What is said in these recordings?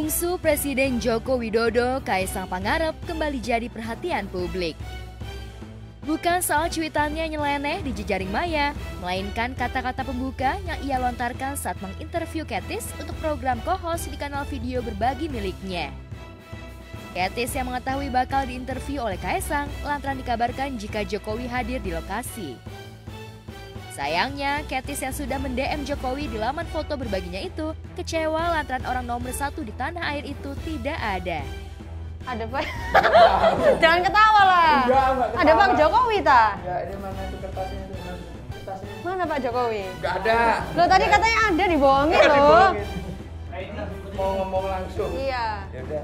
Bungsu Presiden Joko Widodo, Kaisang Pangarep kembali jadi perhatian publik. Bukan soal cuitannya nyeleneh di jejaring maya, melainkan kata-kata pembuka yang ia lontarkan saat menginterview Katis untuk program co-host di kanal video berbagi miliknya. Katis yang mengetahui bakal diinterview oleh Kaisang lantaran dikabarkan jika Jokowi hadir di lokasi. Sayangnya, Katis yang sudah mend-DM Jokowi di laman foto berbaginya itu kecewa lantaran orang nomor 1 di tanah air itu tidak ada. Ada Pak? Jangan ketawa lah. Enggak Ada Pak Jokowi ta? Enggak, ini mana itu kertasnya itu? Kertasnya. Mana Pak Jokowi? Enggak ada. Lo tadi katanya ada dibohongin loh. Mau ngomong langsung. Iya. Ya udah.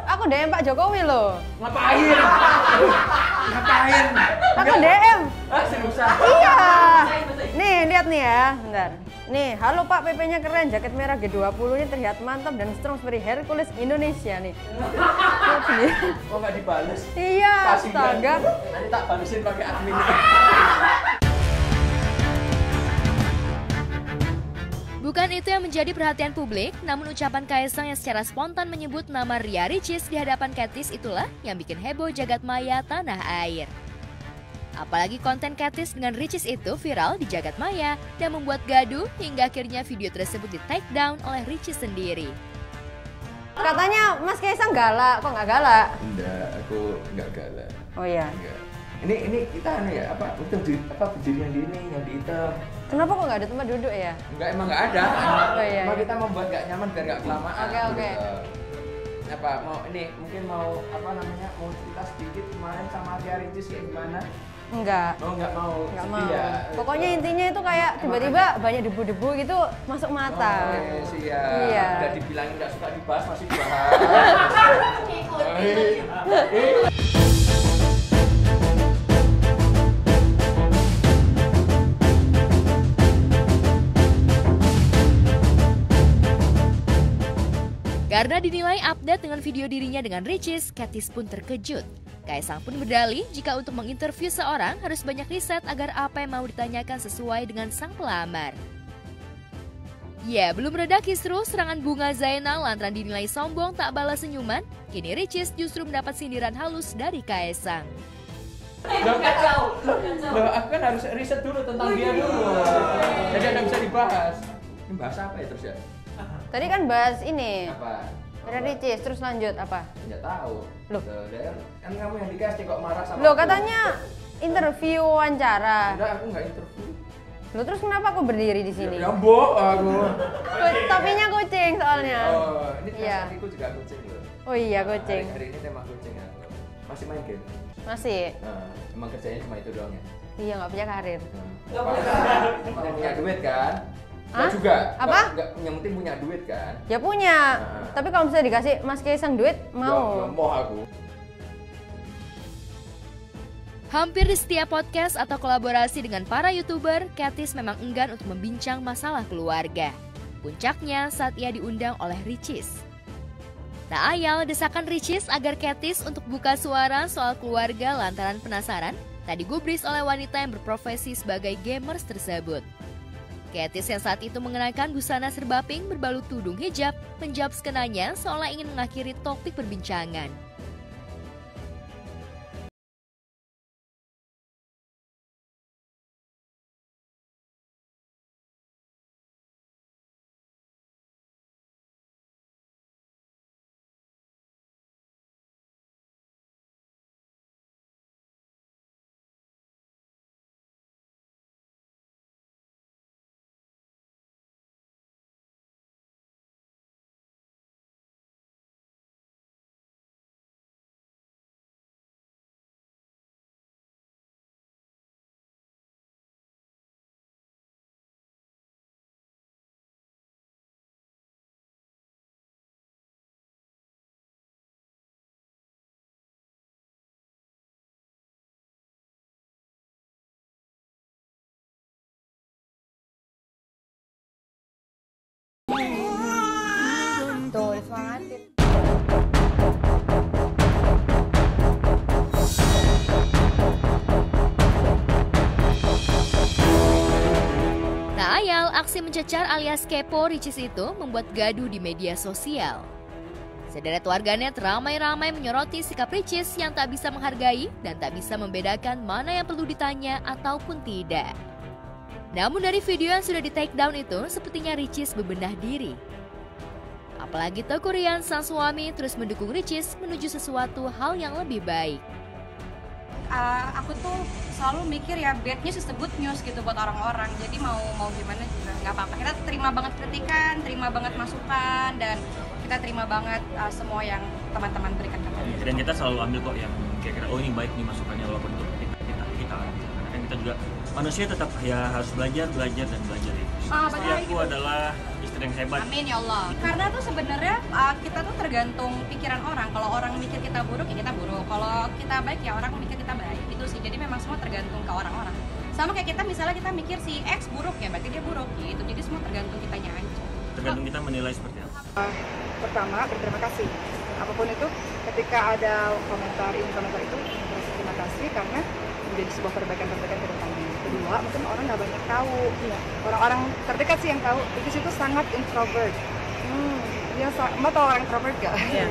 Aku DM Pak Jokowi loh. Ngapain? Ngapain? Aku DM. Ah, seriusan. Iya. Nih, lihat nih ya. Bentar. Nih, halo Pak, PP-nya keren, jaket merah G20-nya terlihat mantap dan strong seperti Hercules Indonesia nih. Kok nggak dibales? Iya, Kasihan. astaga. Nanti tak balesin pakai admin. Bukan itu yang menjadi perhatian publik, namun ucapan Kaisang yang secara spontan menyebut nama Ria Ricis di hadapan Katis itulah yang bikin heboh jagat maya tanah air. Apalagi konten Katis dengan Ricis itu viral di jagat maya dan membuat gaduh hingga akhirnya video tersebut di-take down oleh Ricis sendiri. Katanya Mas Kaisang galak, kok nggak galak? Enggak, aku nggak galak. Oh iya. Enggak. Ini kita ya apa? Itu berdiri yang di ini, yang di hitam. Kenapa kok nggak ada tempat duduk ya? Enggak, emang nggak ada. Oh, iya, Cuma iya. kita membuat nggak nyaman biar nggak kelamaan. Oke. Apa mau ini mungkin mau apa namanya mau cerita sedikit kemarin sama Ria Ricis kayak gimana? Enggak. Oh nggak mau. Nggak sedih mau. ya? Pokoknya intinya itu kayak tiba-tiba banyak debu-debu gitu masuk mata. Oh, siap. Iya. Udah dibilangin nggak suka dibahas masih dibahas. Karena dinilai update dengan video dirinya dengan Ricis, Katis pun terkejut. Kaisang pun berdalih jika untuk menginterview seorang harus banyak riset agar apa yang mau ditanyakan sesuai dengan sang pelamar. Ya, belum reda kisruh serangan Bunga Zainal lantaran dinilai sombong tak balas senyuman, kini Ricis justru mendapat sindiran halus dari Kaisang. Loh, aku kan harus riset dulu tentang dia dulu. Jadi ada bisa dibahas. Ini bahas apa ya terus ya? Tadi kan bahas ini. Apa? Ria Ricis, terus lanjut apa? Nggak tahu. Loh. Kan kamu yang dikasih kok marah sama Loh, aku. katanya interview wawancara. Enggak, aku nggak interview. Loh, terus kenapa aku berdiri di sini? Ya mbok aku. Topinya kucing soalnya. Oh, ini Iya. aku juga kucing loh. Oh iya, kucing. Hari ini tema kucing aku. Masih main game? Masih. Nah, emang kerjanya cuma itu doang ya? Iya, nggak punya karir. Punya duit kan? Hah? Nggak juga. Apa? Nggak, yang penting punya duit kan? Ya punya. Nah. Tapi kalau misalnya dikasih Mas Kaisang duit, mau. Nggak mau aku. Hampir di setiap podcast atau kolaborasi dengan para YouTuber, Katis memang enggan untuk membincang masalah keluarga. Puncaknya saat ia diundang oleh Ricis. Tak ayal desakan Ricis agar Katis untuk buka suara soal keluarga lantaran penasaran, tak digubris oleh wanita yang berprofesi sebagai gamers tersebut. Katis yang saat itu mengenakan busana serba pink berbalut tudung hijab, menjawab skenanya seolah ingin mengakhiri topik perbincangan. aksi mencecar alias kepo Ricis itu membuat gaduh di media sosial. Sederet warganet ramai-ramai menyoroti sikap Ricis yang tak bisa menghargai dan tak bisa membedakan mana yang perlu ditanya ataupun tidak. Namun dari video yang sudah di take down itu, sepertinya Ricis bebenah diri. Apalagi Teuku Ryan, sang suami, terus mendukung Ricis menuju sesuatu hal yang lebih baik. Aku tuh selalu mikir ya bad news is the good news gitu buat orang-orang. Jadi mau gimana juga nggak apa-apa. Kita terima banget kritikan, terima banget masukan, dan kita terima banget semua yang teman-teman berikan ke kita. Dan kita selalu ambil kok yang kira-kira oh ini baik nih masukannya, walaupun itu kita karena kan kita juga manusia tetap ya harus belajar dan belajar ya. Istri aku adalah istri yang hebat. Amin ya Allah. Karena tuh sebenarnya kita tuh tergantung pikiran orang. Kalau orang mikir kita buruk ya kita buruk. Kalau kita baik ya orang mikir kita baik. Itu sih. Jadi memang semua tergantung ke orang-orang. Sama kayak kita misalnya kita mikir si X buruk ya berarti dia buruk gitu. Jadi semua tergantung kitanya aja. Tergantung kita menilai seperti apa. Pertama, berterima kasih. Apapun itu, ketika ada komentar itu, terima kasih karena menjadi sebuah perbaikan ke depannya. Kedua, mungkin orang nggak banyak tahu. Orang-orang terdekat sih yang tahu. Ricis itu sangat introvert. Dia Mbak tahu orang introvert gak? Iya.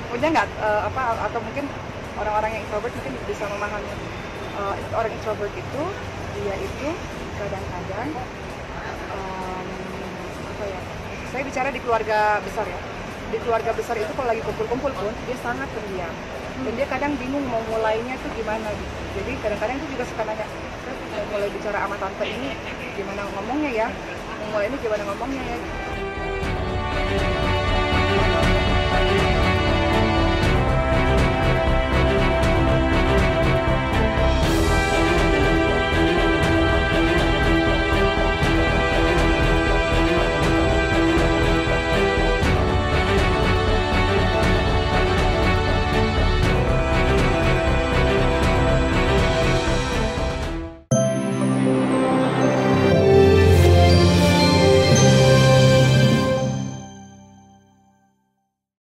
Punya nggak atau mungkin orang-orang yang introvert mungkin bisa memahami orang introvert itu dia itu kadang-kadang saya bicara di keluarga besar ya. Di keluarga besar itu kalau lagi kumpul-kumpul pun dia sangat pendiam. Dan dia kadang bingung mau mulainya tuh gimana gitu. Jadi kadang-kadang itu juga suka nanya, mulai bicara sama tante ini gimana ngomongnya ya? Mau mulai ini gimana ngomongnya ya?